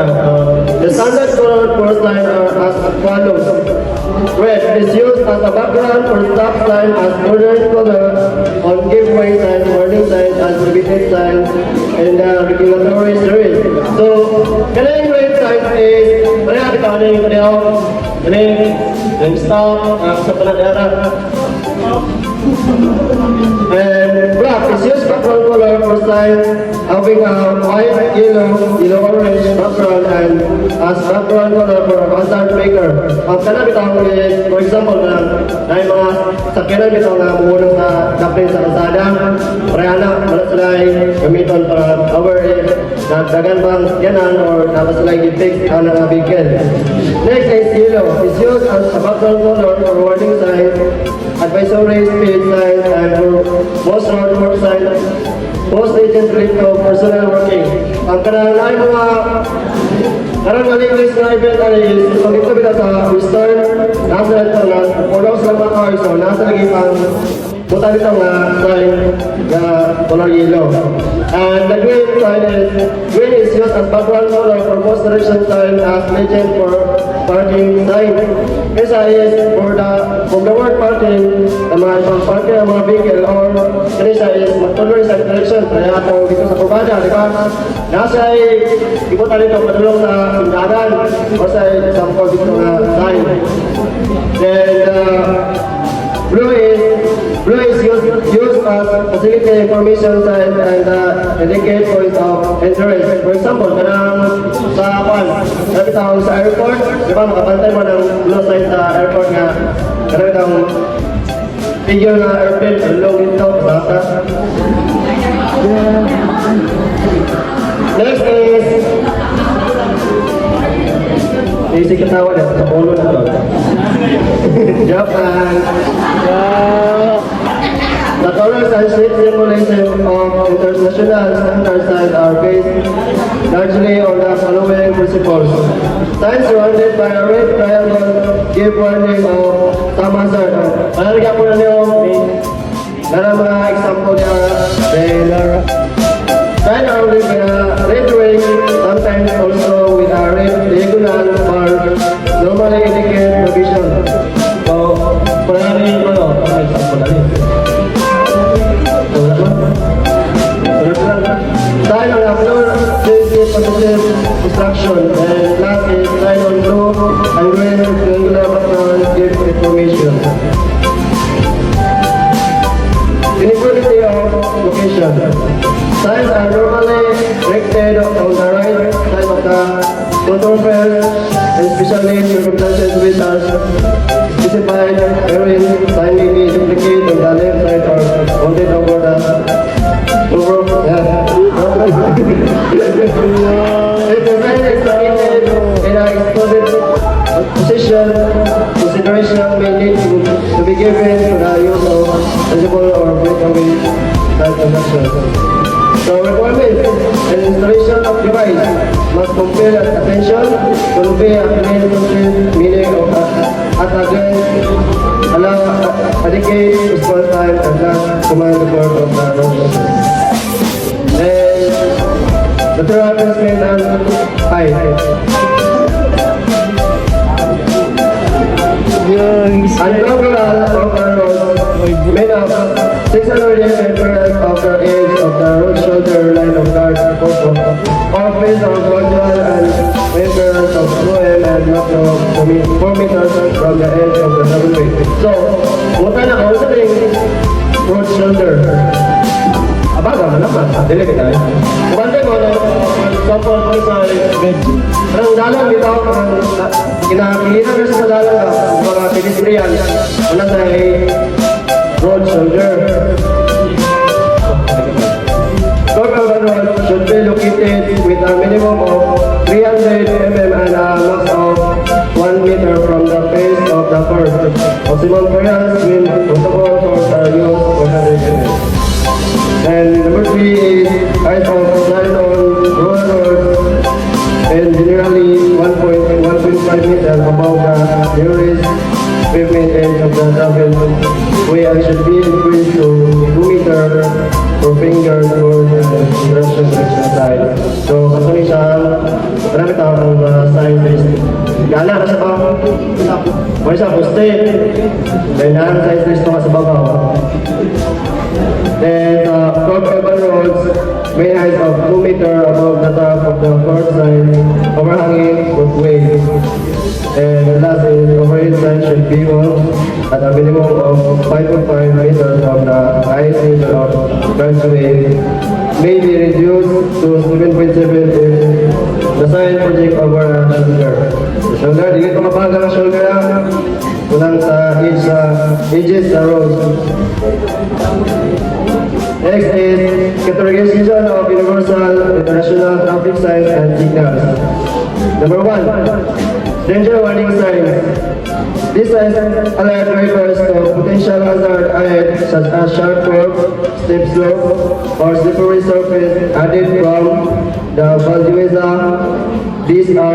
The standard color for sign are as follows. Red is used as a background for stop sign as northern color on giveaway sign, warning sign, as prohibited sign, and regulatory service. So, kaning red sign is, kaya kita kaning kaning stop, sa panadara. And black is used background color for sign having a white, yellow, orange background and as background color for a hazard maker. Ang kanang bitaw is, for example, na yung mga sakyanan bitaw na bumunong sa kapin sa kalsada, parehana, wala sila gamiton para cover dagan bang sakyanan or dapat sila i-fix ang mga vehicle. Next is yellow. It's used as a background color for warning signs, advisory speed signs, and for most road work signs, most agent rate of personal working. Ang kanang ay mga karang English na event is pag ito bita sa Western, nasa ito na pulaw sa mga cars, so nasa lagi pang buta dito nga sign na color yellow. And the green is used as background color for most direction sign as legend for parking sign. Isa is for the word parking, the mga parking ng mga vehicle, or isa is magtuloy sa direction. Kaya ito dito sa Pubada, di ba? Nasa ay ibutan dito madulong sa sindahan o sa example dito nga sign. Then blue is used as facility information sign and indicate point of interest. For example, kanang sa sa airport, di ba makapantay mo ng blue sign sa airport nga kanang figure na airplane, low ito, basta. Next is basic katawa na sa polo na to. Japan. The colors and shape simulation of international standard signs are based largely on the following principles. Signs surrounded by a red triangle give warning of some hazard. Palalagyan po na niyo mga example niya. Sign are with a red ring, sometimes also with a red diagonal bar, normally indicate provision. So, palalagyan po na example na niyo. Sign on a blue is positive instruction, and last is sign on blue and green triangular background give information. Inequality of location. Signs are normally erected on the right side of the thoroughfare, and especially in circumstances which are specified wherein sign may be duplicated on the left side or mounted over the if the sign is located in an excluded position, consideration may need to be given to the use of visible or breakaway type conduction. So requirements and installation of device must compel attention to be a clear meaning of against allow adequate response time and last command report of the road. The third announcement and height. Uncovered roads made up 600 meters of the edge of the road shoulder line of guard or face of control and meters of fluid and not 4 meters from the edge of the roadway. So, what kind of housing road shoulder? Abaga mo naman, dili kita eh. Kumanda mo na example ko sa parang dalang bitaw, kinakilinan na sa dalang ka, mga pedestrian, wala sa road shoulder. Total road should be located with a minimum of 300 mm and a max of 1 meter from the face of the curve. Maximum clearance will suitable for the use of 100 mm. And number 3 is height of sign on road roads and generally 1.5 meters above the nearest pavement edge of the travel way and should be increased to 2 meters per finger toward the direction side. So, kasali siya, marami tao Ana na sa bang may sa poste. Then size list ka sa babaw. Then court urban roads, main height of 2 meter above the top of the court side, overhanging footway. And the last is overhead sign should be on at a minimum of 5.5 meters from the highest level of driveway. May be reduced to 7.7 if the sign project over a shoulder. The shoulder, di ka mabagal ang shoulder lang. Unang sa edges sa road. Next is categorization of universal international traffic signs and signals. Number 1, danger warning signs. These signs alert drivers to potential hazard ahead such as sharp curve, steep slope, or slippery surface added from the Valdivesa. These are